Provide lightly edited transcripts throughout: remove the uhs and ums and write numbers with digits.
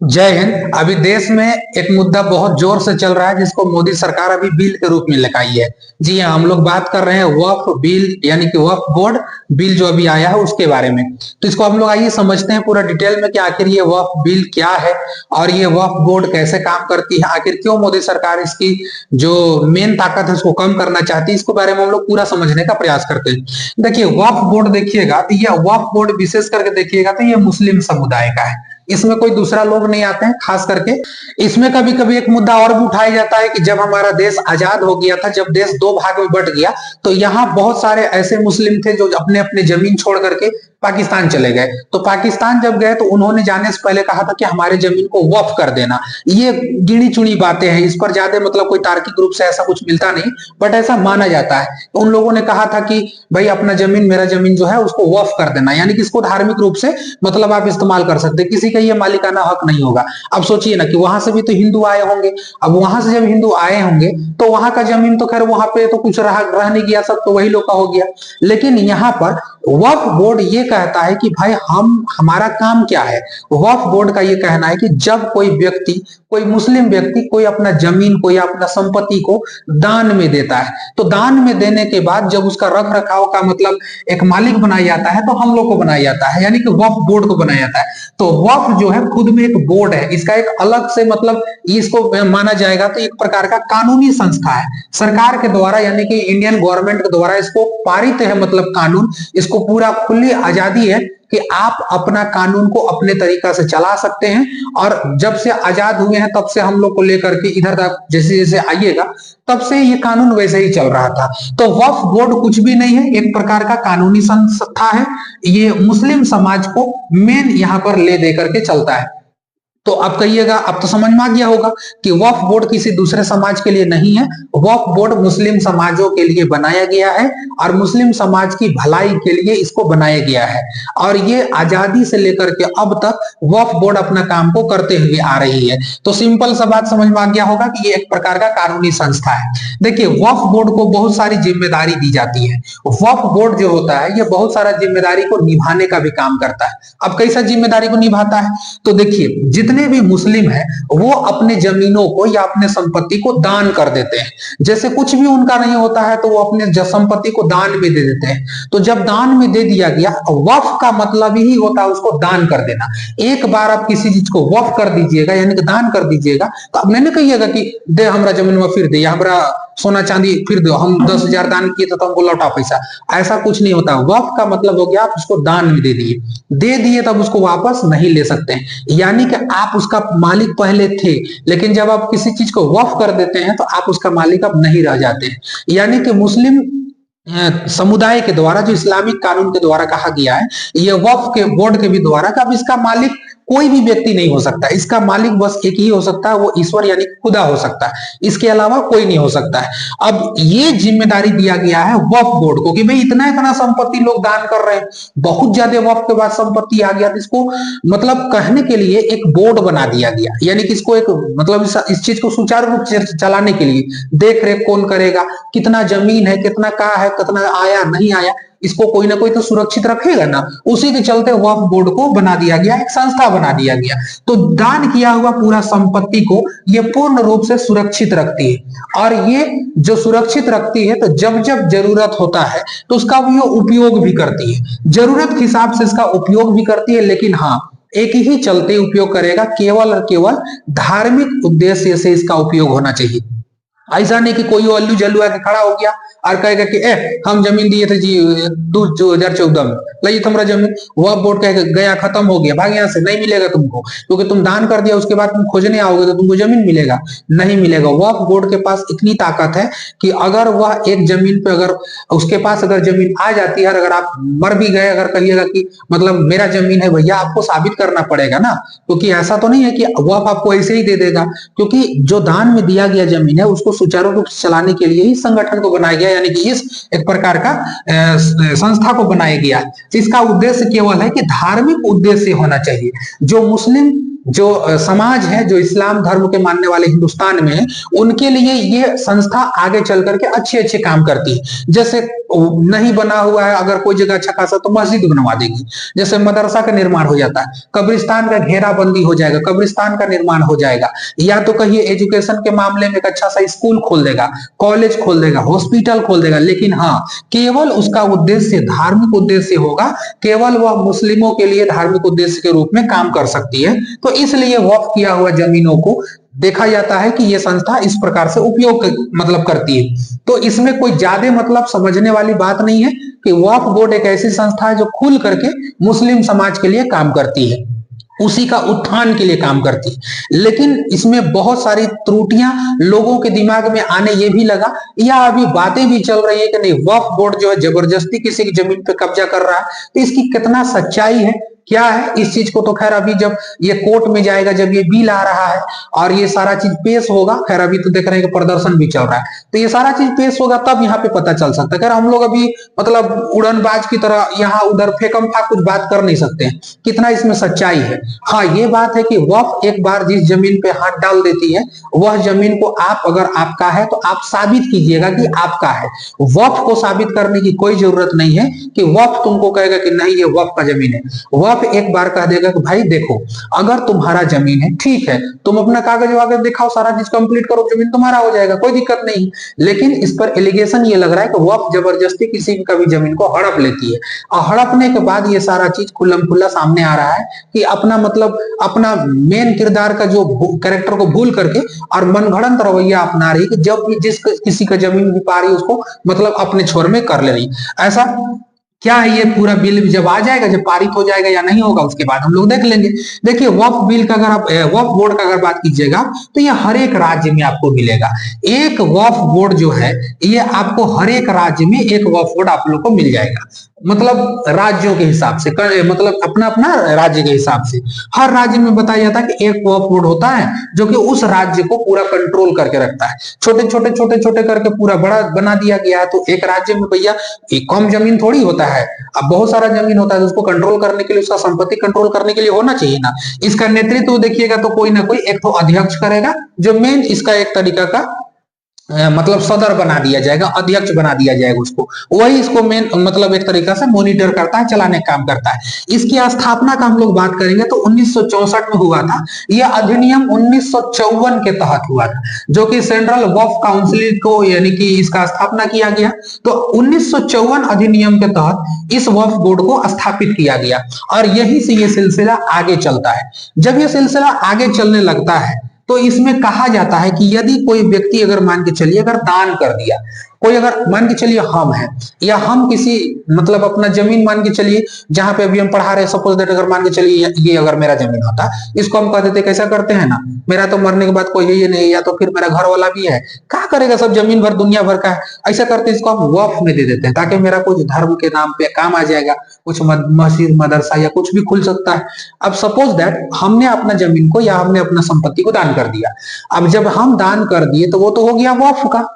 जय हिंद। अभी देश में एक मुद्दा बहुत जोर से चल रहा है जिसको मोदी सरकार अभी बिल के रूप में लगाई है। जी हाँ, हम लोग बात कर रहे हैं वक्फ बिल यानी कि वक्फ बोर्ड बिल जो अभी आया है उसके बारे में। तो इसको हम लोग आइए समझते हैं पूरा डिटेल में कि आखिर ये वक्फ बिल क्या है और ये वक्फ बोर्ड कैसे काम करती है, आखिर क्यों मोदी सरकार इसकी जो मेन ताकत है उसको कम करना चाहती है। इसके बारे में हम लोग पूरा समझने का प्रयास करते हैं। देखिए वक्फ बोर्ड देखिएगा तो ये वक्फ बोर्ड विशेष करके देखिएगा तो ये मुस्लिम समुदाय का है। इसमें कोई दूसरा लोग नहीं आते हैं। खास करके इसमें कभी कभी एक मुद्दा और भी उठाया जाता है कि जब हमारा देश आजाद हो गया था, जब देश दो भाग में बट गया, तो यहाँ बहुत सारे ऐसे मुस्लिम थे जो अपने अपने जमीन छोड़ करके पाकिस्तान चले गए। तो पाकिस्तान जब गए तो उन्होंने जाने से पहले कहा था कि हमारे जमीन को वक्फ कर देना। ये गिनी चुनी बातें हैं, इस पर ज्यादा मतलब कोई तार्किक रूप से ऐसा कुछ मिलता नहीं, बट ऐसा माना जाता है। तो उन लोगों ने कहा था कि भाई अपना जमीन, मेरा जमीन जो है उसको वक्फ कर देना, यानी कि इसको धार्मिक रूप से मतलब आप इस्तेमाल कर सकते, किसी का ये मालिकाना हक नहीं होगा। अब सोचिए ना कि वहां से भी तो हिंदू आए होंगे। अब वहां से जब हिंदू आए होंगे तो वहां का जमीन तो खैर वहां पे तो कुछ रह नहीं गया, सब तो वही लोग का हो गया। लेकिन यहाँ पर वक्फ बोर्ड ये कहता है कि भाई हमारा काम क्या है। वक्फ बोर्ड का ये कहना है कि जब कोई व्यक्ति, कोई मुस्लिम व्यक्ति कोई अपना जमीन को या अपना संपत्ति को दान में देता है, तो दान में देने के बाद जब उसका रख रखाव का मतलब एक मालिक बनाया जाता है तो हम लोग को बनाया जाता है, यानी कि वक्फ बोर्ड को बनाया जाता है। तो वक्फ जो है खुद में एक बोर्ड है, इसका एक अलग से मतलब इसको माना जाएगा तो एक प्रकार का कानूनी संस्था है सरकार के द्वारा, यानी कि इंडियन गवर्नमेंट के द्वारा इसको पारित है, मतलब कानून, इसको पूरा खुली आजादी है कि आप अपना कानून को अपने तरीका से चला सकते हैं। और जब से आजाद हुए हैं तब से हम लोग को लेकर के इधर तक जैसे जैसे आइएगा तब से ये कानून वैसे ही चल रहा था। तो वक्फ बोर्ड कुछ भी नहीं है, एक प्रकार का कानूनी संस्था है। ये मुस्लिम समाज को मेन यहाँ पर ले दे करके चलता है। तो अब कहिएगा, अब तो समझ में आ गया होगा कि वक्फ बोर्ड किसी दूसरे समाज के लिए नहीं है। वक्फ बोर्ड मुस्लिम समाजों के लिए बनाया गया है और मुस्लिम समाज की भलाई के लिए इसको बनाया गया है। और ये आजादी से लेकर के अब तक वक्फ बोर्ड अपना काम को करते हुए आ रही है। तो सिंपल सा बात समझ में आ गया होगा कि ये एक प्रकार का कानूनी संस्था है। देखिए वक्फ बोर्ड को बहुत सारी जिम्मेदारी दी जाती है। वक्फ बोर्ड जो होता है ये बहुत सारा जिम्मेदारी को निभाने का भी काम करता है। अब कैसा जिम्मेदारी को निभाता है, तो देखिए जितने भी मुस्लिम हैं वो अपने जमीनों को या अपने संपत्ति को दान कर देते हैं। जैसे कुछ भी उनका नहीं होता है तो वो अपने संपत्ति को दान में दे देते हैं। तो जब दान में दे दिया गया, वक्फ का मतलब ही होता है उसको दान कर देना। एक बार आप किसी चीज को वक्फ कर दीजिएगा यानी कि दान कर दीजिएगा, तो अब नहीं कहिएगा कि दे हमरा जमीन में फिर दे या हमरा सोना चांदी फिर दो, हम 10,000 दान किए तो हमको लौटा पैसा, ऐसा कुछ नहीं होता। वक्फ का मतलब हो गया आप उसको दान में दे दिए तब उसको वापस नहीं ले सकते हैं। यानी कि आप उसका मालिक पहले थे, लेकिन जब आप किसी चीज को वक्फ कर देते हैं तो आप उसका मालिक अब नहीं रह जाते हैं। यानी कि मुस्लिम समुदाय के द्वारा, जो इस्लामिक कानून के द्वारा कहा गया है, ये वक्फ के बोर्ड के भी द्वारा कि अब इसका मालिक कोई भी व्यक्ति नहीं हो सकता, इसका मालिक बस एक ही हो सकता है, वो ईश्वर यानी खुदा हो सकता है, इसके अलावा कोई नहीं हो सकता है। अब ये जिम्मेदारी दिया गया है वक्फ बोर्ड को कि भाई इतना इतना संपत्ति लोग दान कर रहे हैं, बहुत ज्यादा वक्फ के बाद संपत्ति आ गया, तो इसको मतलब कहने के लिए एक बोर्ड बना दिया गया, यानी कि इसको एक मतलब इस चीज को सुचारू रूप से चलाने के लिए देख रेख कौन करेगा, कितना जमीन है, कितना का है, कितना आया नहीं आया, इसको कोई ना कोई तो सुरक्षित रखेगा ना। उसी के चलते वक्फ बोर्ड को बना दिया गया, एक संस्था बना दिया गया। तो दान किया हुआ पूरा संपत्ति को ये पूर्ण रूप से सुरक्षित रखती है। और ये जो सुरक्षित रखती है तो जब जब जरूरत होता है तो उसका भी उपयोग भी करती है, जरूरत के हिसाब से इसका उपयोग भी करती है। लेकिन हाँ, एक ही चलते उपयोग करेगा, केवल और केवल धार्मिक उद्देश्य से इसका उपयोग होना चाहिए। ऐसा नहीं कि कोई अल्लू जल्लू आके खड़ा हो गया और कहेगा कि हम जमीन दिए थे जी 2014 में, लाइए तुम्हारा जमीन, वह बोर्ड कह गया खत्म हो गया, भाग यहाँ से, नहीं मिलेगा तुमको, क्योंकि तुम दान कर दिया, उसके बाद तुम खोजने आओगे तो तुमको जमीन मिलेगा, नहीं मिलेगा। वक्फ बोर्ड के पास इतनी ताकत है कि अगर वह एक जमीन पे, अगर उसके पास अगर जमीन आ जाती है, अगर आप मर भी गए, अगर कहिएगा कि मतलब मेरा जमीन है भैया, आपको साबित करना पड़ेगा ना, क्योंकि ऐसा तो नहीं है कि वह आपको ऐसे ही दे देगा, क्योंकि जो दान में दिया गया जमीन है उसको सुचारू रूप से चलाने के लिए ही संगठन को बनाया गया, यानी कि इस एक प्रकार का संस्था को बनाया गया। इसका उद्देश्य केवल है कि धार्मिक उद्देश्य होना चाहिए। जो मुस्लिम जो समाज है, जो इस्लाम धर्म के मानने वाले हिंदुस्तान में है, उनके लिए ये संस्था आगे चल करके अच्छे अच्छे काम करती है। जैसे नहीं बना हुआ है अगर कोई जगह अच्छा खासा, तो मस्जिद बनवा देगी। जैसे मदरसा का निर्माण हो जाता है, कब्रिस्तान का घेराबंदी हो जाएगा, कब्रिस्तान का निर्माण हो जाएगा, या तो कहीं एजुकेशन के मामले में एक अच्छा सा स्कूल खोल देगा, कॉलेज खोल देगा, हॉस्पिटल खोल देगा। लेकिन हाँ, केवल उसका उद्देश्य धार्मिक उद्देश्य होगा, केवल वह मुस्लिमों के लिए धार्मिक उद्देश्य के रूप में काम कर सकती है। तो इसलिए वक्फ किया हुआ जमीनों को देखा जाता है कि यह संस्था इस प्रकार से उपयोग मतलब करती है। तो इसमें कोई ज्यादा मतलब समझने वाली बात नहीं है कि वक्फ बोर्ड एक ऐसी संस्था है जो खुल करके मुस्लिम समाज के लिए काम करती है, उसी का उत्थान के लिए काम करती है। लेकिन इसमें बहुत सारी त्रुटियां लोगों के दिमाग में आने ये भी लगा, या अभी बातें भी चल रही है कि नहीं वक्फ बोर्ड जो है जबरदस्ती किसी की जमीन पे कब्जा कर रहा है। तो इसकी कितना सच्चाई है, क्या है इस चीज को, तो खैर अभी जब ये कोर्ट में जाएगा, जब ये बिल आ रहा है और ये सारा चीज पेश होगा, खैर अभी तो देख रहे हैं कि प्रदर्शन भी चल रहा है, तो ये सारा चीज पेश होगा तब यहाँ पे पता चल सकता है। खैर हम लोग अभी मतलब उड़नबाज की तरह यहाँ उधर फेकम फाक कुछ बात कर नहीं सकते हैं कितना इसमें सच्चाई है। हाँ ये बात है कि वक्फ एक बार जिस जमीन पे हाथ डाल देती है, वह जमीन को आप अगर आपका है तो आप साबित कीजिएगा कि आपका है। वक्फ को साबित करने की कोई जरूरत नहीं है कि वक्फ तुमको कहेगा कि नहीं ये वक्फ का जमीन है। वक्फ एक बार कह देगा कि भाई देखो अगर तुम्हारा जमीन है ठीक है, तुम अपना कागज वागज दिखाओ, सारा चीज कंप्लीट करो, जमीन तुम्हारा हो जाएगा, कोई दिक्कत नहीं। लेकिन इस पर एलिगेशन ये लग रहा है कि वक्फ जबरदस्ती किसी की कभी जमीन को हड़प लेती है, और हड़पने के बाद ये सारा चीज खुल्लम खुल्ला सामने आ रहा है कि अपना मतलब अपना मेन किरदार का जो कैरेक्टर को भूल करके और मनगढ़ंत रवैया अपना रही कि जब भी जिस किसी का जमीन भी पा रही उसको मतलब अपने छोर में कर ले रही। ऐसा क्या है, ये पूरा बिल जब आ जाएगा, जब पारित हो जाएगा या नहीं होगा उसके बाद हम लोग देख लेंगे। देखिए वक्फ बिल का अगर आप वक्फ बोर्ड का अगर बात कीजिएगा तो ये हर एक राज्य में आपको मिलेगा। एक वक्फ बोर्ड जो है ये आपको हर एक राज्य में एक वक्फ बोर्ड आप लोग को मिल जाएगा, मतलब राज्यों के हिसाब से, मतलब अपना अपना राज्य के हिसाब से। हर राज्य में बताया जाता है कि एक वक्फ बोर्ड होता है जो कि उस राज्य को पूरा कंट्रोल करके रखता है। छोटे छोटे छोटे छोटे करके पूरा बड़ा बना दिया गया है। तो एक राज्य में भैया एक कम जमीन थोड़ी होता है, अब बहुत सारा जमीन होता है, तो उसको कंट्रोल करने के लिए, उसका संपत्ति कंट्रोल करने के लिए होना चाहिए ना। इसका नेतृत्व देखिएगा तो कोई ना कोई एक तो अध्यक्ष करेगा, जो मेन इसका एक तरीका का मतलब सदर बना दिया जाएगा, अध्यक्ष बना दिया जाएगा उसको, वही इसको मेन मतलब एक तरीका से मॉनिटर करता है, चलाने का काम करता है। इसकी स्थापना का हम लोग बात करेंगे तो 1964 में हुआ था। यह अधिनियम 1954 के तहत हुआ था, जो कि सेंट्रल वक्फ काउंसिल को यानी कि इसका स्थापना किया गया। तो 1954 अधिनियम के तहत इस वक्फ बोर्ड को स्थापित किया गया, और यही से ये सिलसिला आगे चलता है। जब ये सिलसिला आगे चलने लगता है तो इसमें कहा जाता है कि यदि कोई व्यक्ति अगर मान के चलिए अगर दान कर दिया, कोई अगर मान के चलिए हम है या हम किसी मतलब अपना जमीन मान के चलिए जहां पे अभी हम पढ़ा रहे, सपोज दैट अगर मान के चलिए ये अगर मेरा जमीन होता, इसको हम कह देते कैसा करते हैं ना, मेरा तो मरने के बाद कोई है ये नहीं, या तो फिर मेरा घर वाला भी है, क्या करेगा, सब जमीन भर दुनिया भर का है, ऐसा करते इसको हम वक्फ में दे देते हैं ताकि मेरा कुछ धर्म के नाम पे काम आ जाएगा, कुछ मस्जिद मदरसा या कुछ भी खुल सकता है। अब सपोज दैट हमने अपना जमीन को या हमने अपना संपत्ति को दान कर दिया। अब जब हम दान कर दिए तो वो तो हो गया वक्फ का,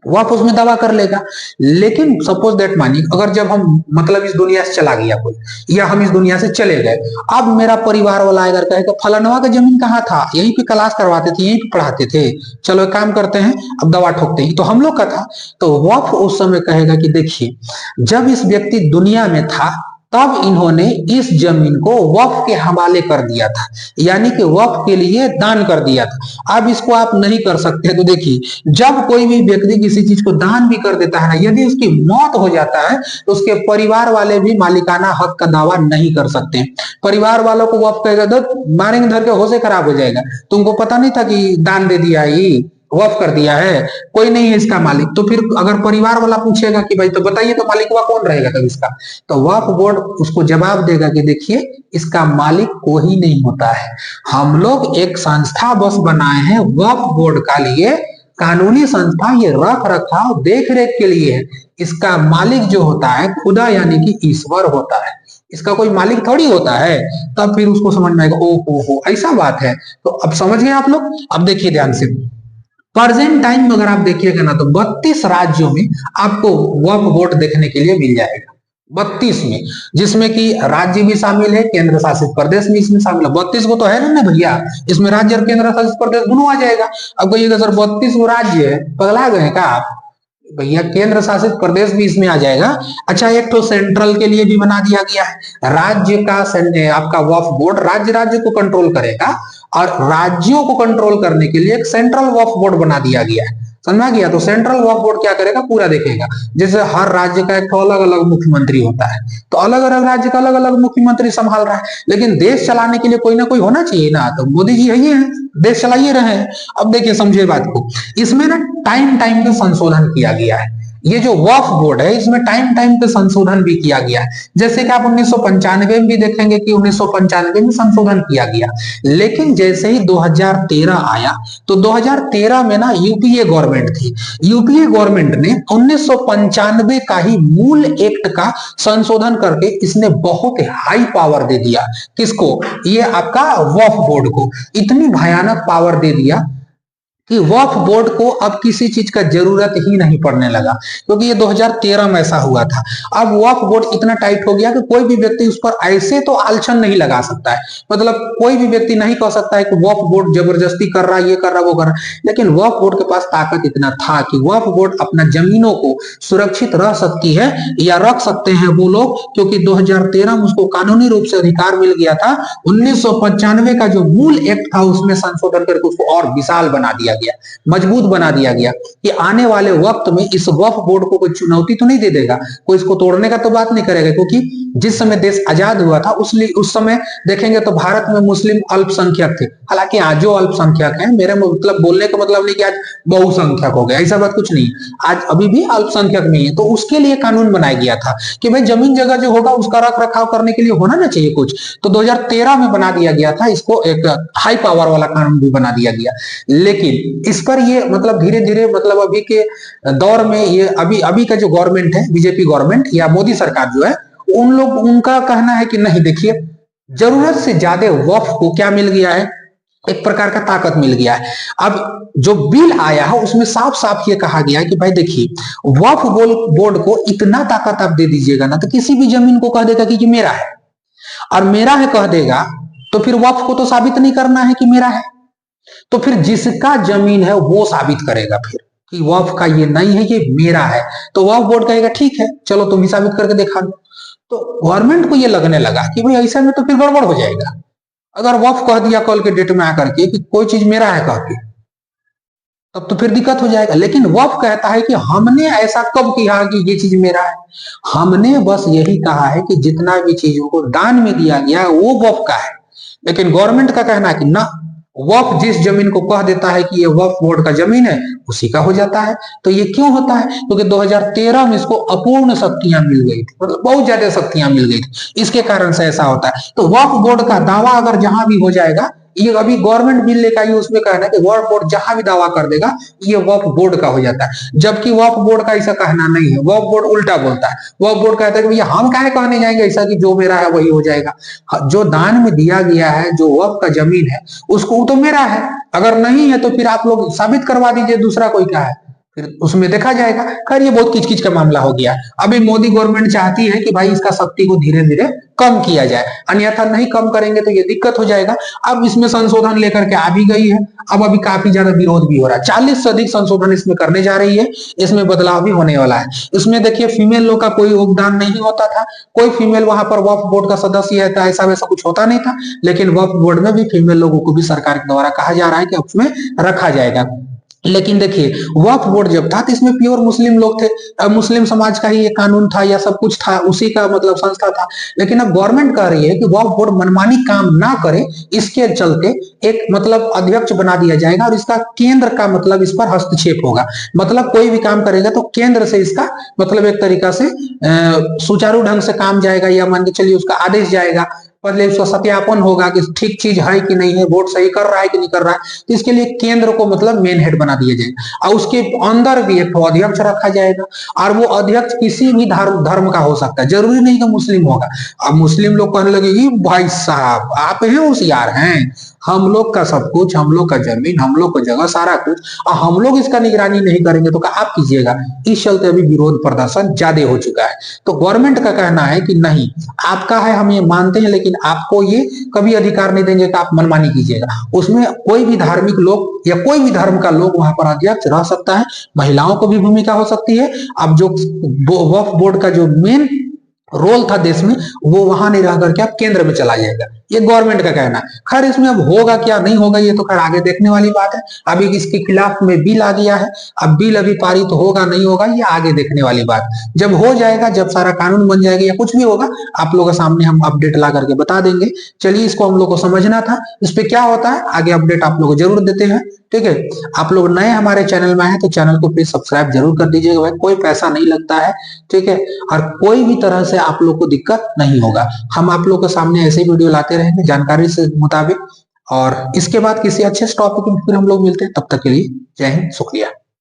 वक्फ उसमें दावा कर लेगा। लेकिन सपोज दैट मानिए अगर जब हम मतलब इस दुनिया से चला गया कोई, या हम इस दुनिया से चले गए, अब मेरा परिवार वाला अगर कहेगा फलानवा का जमीन कहाँ था, यहीं पे क्लास करवाते थे, यहीं पे पढ़ाते थे, चलो एक काम करते हैं अब दवा ठोकते हैं, तो हम लोग का था। तो वक्फ उस समय कहेगा कि देखिए जब इस व्यक्ति दुनिया में था तब इन्होंने इस जमीन को वक्फ के हवाले कर दिया था, यानी कि वक्फ के लिए दान कर दिया था। अब इसको आप नहीं कर सकते। तो देखिए जब कोई भी व्यक्ति किसी चीज को दान भी कर देता है ना, यदि उसकी मौत हो जाता है तो उसके परिवार वाले भी मालिकाना हक का दावा नहीं कर सकते। परिवार वालों को वक्फ कहेगा तो मारेंगे, धर के होशे खराब हो जाएगा, तुमको पता नहीं था कि दान दे दिया है, वक्फ कर दिया है, कोई नहीं है इसका मालिक। तो फिर अगर परिवार वाला पूछेगा कि भाई तो बताइए तो मालिक हुआ कौन रहेगा तब इसका, तो वक्फ बोर्ड उसको जवाब देगा कि देखिए इसका मालिक कोई नहीं होता है, हम लोग एक संस्था बस बनाए हैं वक्फ बोर्ड का लिए, कानूनी संस्था, ये रख रखाव देख रेख के लिए है। इसका मालिक जो होता है खुदा यानी कि ईश्वर होता है, इसका कोई मालिक थोड़ी होता है। तब फिर उसको समझ में आएगा ओ हो ऐसा बात है। तो अब समझ गए आप लोग। अब देखिए ध्यान से, प्रेजेंट टाइम में अगर आप देखिएगा ना तो 32 राज्यों में आपको वक्फ बोर्ड देखने के लिए मिल जाएगा। 32 में, जिसमें कि राज्य भी शामिल है, केंद्र शासित प्रदेश भी इसमें शामिल है। 32 को तो है ना भैया, इसमें राज्य और केंद्र शासित प्रदेश दोनों आ जाएगा। अब कहिएगा सर 32 वो राज्य है, पगला गए क्या आप? भैया केंद्र शासित प्रदेश भी इसमें आ जाएगा। अच्छा, एक तो सेंट्रल के लिए भी बना दिया गया है राज्य का आपका वक्फ बोर्ड, राज्य राज्य को कंट्रोल करेगा, और राज्यों को कंट्रोल करने के लिए एक सेंट्रल वक्फ बोर्ड बना दिया गया है। समझा गया? तो सेंट्रल वक्फ बोर्ड क्या करेगा, पूरा देखेगा। जैसे हर राज्य का एक अलग अलग मुख्यमंत्री होता है, तो अलग अलग राज्य का अलग अलग मुख्यमंत्री संभाल रहा है, लेकिन देश चलाने के लिए कोई ना कोई होना चाहिए ना। तो मोदी जी यही है, देश चलाइए रहे हैं। अब देखिए, समझे बात को, इसमें ना टाइम टाइम पे संशोधन किया गया है। ये जो वक्फ बोर्ड है, इसमें टाइम टाइम पे संशोधन भी किया गया है। जैसे कि आप 1995 में भी देखेंगे कि 1995 में संशोधन किया गया, लेकिन जैसे ही 2013 आया, तो 2013 में ना यूपीए गवर्नमेंट थी। यूपीए गवर्नमेंट ने 1995 का ही मूल एक्ट का संशोधन करके इसने बहुत हाई पावर दे दिया। किसको? ये आपका वक्फ बोर्ड को इतनी भयानक पावर दे दिया कि वक्फ बोर्ड को अब किसी चीज का जरूरत ही नहीं पड़ने लगा, क्योंकि ये 2013 में ऐसा हुआ था। अब वक्फ बोर्ड इतना टाइट हो गया कि कोई भी व्यक्ति उस पर ऐसे तो आलचन नहीं लगा सकता है। मतलब कोई भी व्यक्ति नहीं कह सकता है कि वक्फ बोर्ड जबरदस्ती कर रहा है, ये कर रहा है, वो कर रहा है। लेकिन वक्फ बोर्ड के पास ताकत इतना था कि वक्फ बोर्ड अपना जमीनों को सुरक्षित रह सकती है या रख सकते हैं वो लोग, क्योंकि 2013 में उसको कानूनी रूप से अधिकार मिल गया था। 1995 का जो मूल एक्ट था उसमें संशोधन करके उसको और विशाल बना दिया गया, मजबूत बना दिया गया, कि आने वाले वक्त में इस वक्फ बोर्ड को कोई चुनौती तो नहीं दे देगा, कोई इसको तोड़ने का तो बात नहीं करेगा। क्योंकि जिस समय देश आजाद हुआ था उस समय देखेंगे तो भारत में मुस्लिम अल्पसंख्यक थे। हालांकि आज जो अल्पसंख्यक है, मेरे मतलब बोलने का मतलब नहीं कि आज बहुसंख्यक हो गया, ऐसा बात कुछ नहीं। आज अभी भी अल्पसंख्यक नहीं है, तो उसके लिए कानून बनाया गया था कि भाई जमीन जगह जो होगा उसका रख रखाव करने के लिए होना ना चाहिए कुछ। तो 2013 में बना दिया गया था इसको, एक हाई पावर वाला कानून भी बना दिया गया। लेकिन इस पर ये मतलब धीरे धीरे मतलब अभी के दौर में ये अभी का जो गवर्नमेंट है, बीजेपी गवर्नमेंट या मोदी सरकार जो है, उनका कहना है कि नहीं, देखिए जरूरत से ज्यादा वक्फ को क्या मिल गया है, एक प्रकार का ताकत मिल गया है। अब जो बिल आया है उसमें साफ साफ ये कहा गया है कि भाई देखिए, वक्फ बोर्ड को इतना ताकत आप दे दीजिएगा ना, तो किसी भी जमीन को कह देगा कि ये मेरा है, और मेरा है कह देगा तो फिर वक्फ को तो साबित नहीं करना है कि मेरा है, तो फिर जिसका जमीन है वो साबित करेगा फिर कि वक्फ का ये नहीं है, ये मेरा है। तो वक्फ बोर्ड कहेगा ठीक है, चलो तुम ही साबित करके दिखा दो। तो गवर्नमेंट को ये लगने लगा कि भाई ऐसा में तो फिर गड़बड़ हो जाएगा। अगर वक्फ कह दिया कल के डेट में आकर के कि कोई चीज मेरा है कह के, तब तो फिर दिक्कत हो जाएगा। लेकिन वक्फ कहता है कि हमने ऐसा कब किया कि ये चीज मेरा है, हमने बस यही कहा है कि जितना भी चीजों को दान में दिया गया है वो वक्फ का है। लेकिन गवर्नमेंट का कहना है कि ना, वक्फ जिस जमीन को कह देता है कि ये वक्फ बोर्ड का जमीन है उसी का हो जाता है। तो ये क्यों होता है? क्योंकि 2013 में इसको अपूर्ण शक्तियां मिल गई थी, मतलब बहुत ज्यादा शक्तियां मिल गई थी, इसके कारण से ऐसा होता है। तो वक्फ बोर्ड का दावा अगर जहां भी हो जाएगा, ये अभी गवर्नमेंट बिल लेकर आई, उसमें कहना है कि वक्फ बोर्ड जहां भी दावा कर देगा ये वक्फ बोर्ड का हो जाता है। जबकि वक्फ बोर्ड का ऐसा कहना नहीं है, वक्फ बोर्ड उल्टा बोलता है। वक्फ बोर्ड कहता है कि भैया हम काहे कहने जाएंगे ऐसा कि जो मेरा है वही हो जाएगा। जो दान में दिया गया है, जो वक्फ का जमीन है, उसको तो मेरा है, अगर नहीं है तो फिर आप लोग साबित करवा दीजिए दूसरा कोई का है, फिर उसमें देखा जाएगा। खैर ये बहुत किचकिच का मामला हो गया। अभी मोदी गवर्नमेंट चाहती है कि भाई इसका शक्ति को धीरे धीरे कम किया जाए, अन्यथा नहीं कम करेंगे तो ये दिक्कत हो जाएगा। अब इसमें संशोधन लेकर के आ भी गई है, अब अभी काफी ज्यादा विरोध भी हो रहा है। 40 से अधिक संशोधन इसमें करने जा रही है, इसमें बदलाव भी होने वाला है। इसमें देखिए फीमेल लोग का कोई योगदान नहीं होता था, कोई फीमेल वहां पर वक्फ बोर्ड का सदस्य है, ऐसा वैसा कुछ होता नहीं था। लेकिन वक्फ बोर्ड में भी फीमेल लोगों को भी सरकार के द्वारा कहा जा रहा है कि उसमें रखा जाएगा। लेकिन देखिए वक्फ बोर्ड जब था तो इसमें प्योर मुस्लिम लोग थे, मुस्लिम समाज का ही ये कानून था या सब कुछ था, उसी का मतलब संस्था था। लेकिन अब गवर्नमेंट कह रही है कि वक्फ बोर्ड मनमानी काम ना करे, इसके चलते एक मतलब अध्यक्ष बना दिया जाएगा और इसका केंद्र का मतलब इस पर हस्तक्षेप होगा। मतलब कोई भी काम करेगा तो केंद्र से इसका मतलब एक तरीका से सुचारू ढंग से काम जाएगा, या मान के चलिए उसका आदेश जाएगा, पहले उसका सत्यापन होगा कि ठीक चीज है कि नहीं है, वोट सही कर रहा है कि नहीं कर रहा है। तो इसके लिए केंद्र को मतलब मेन हेड बना दिया जाएगा और उसके अंदर भी एक अध्यक्ष रखा जाएगा, और वो अध्यक्ष किसी भी धर्म का हो सकता है, जरूरी नहीं कि मुस्लिम होगा। अब मुस्लिम लोग कहने लगे कि भाई साहब आप हैं होशियार हैं, हम लोग का सब कुछ, हम लोग का जमीन, हम लोग का जगह, सारा कुछ, और हम लोग इसका निगरानी नहीं करेंगे तो क्या आप कीजिएगा। इस चलते अभी विरोध प्रदर्शन ज्यादा हो चुका है। तो गवर्नमेंट का कहना है कि नहीं, आपका है, हम ये मानते हैं, लेकिन आपको ये कभी अधिकार नहीं देंगे कि आप मनमानी कीजिएगा। उसमें कोई भी धार्मिक लोग या कोई भी धर्म का लोग वहां पर अध्यक्ष रह सकता है, महिलाओं को भी भूमिका हो सकती है। अब जो वक्फ बोर्ड का जो मेन रोल था देश में, वो वहां नहीं रह करके अब केंद्र में चला जाएगा, ये गवर्नमेंट का कहना है। खैर इसमें अब होगा क्या नहीं होगा ये तो खैर आगे देखने वाली बात है। अभी इसके खिलाफ में बिल आ गया है, अब बिल अभी पारित होगा नहीं होगा ये आगे देखने वाली बात। जब हो जाएगा, जब सारा कानून बन जाएगा या कुछ भी होगा, आप लोगों के सामने हम अपडेट ला करके बता देंगे। चलिए, इसको हम लोग को समझना था, इस पे क्या होता है आगे अपडेट आप लोग को जरूर देते हैं। ठीक है, आप लोग नए हमारे चैनल में आए तो चैनल को प्लीज सब्सक्राइब जरूर कर दीजिएगा भाई, कोई पैसा नहीं लगता है। ठीक है, और कोई भी तरह से आप लोग को दिक्कत नहीं होगा, हम आप लोग के सामने ऐसे वीडियो लाते रहेंगे जानकारी से मुताबिक। और इसके बाद किसी अच्छे टॉपिक में फिर हम लोग मिलते हैं, तब तक के लिए जय हिंद, शुक्रिया।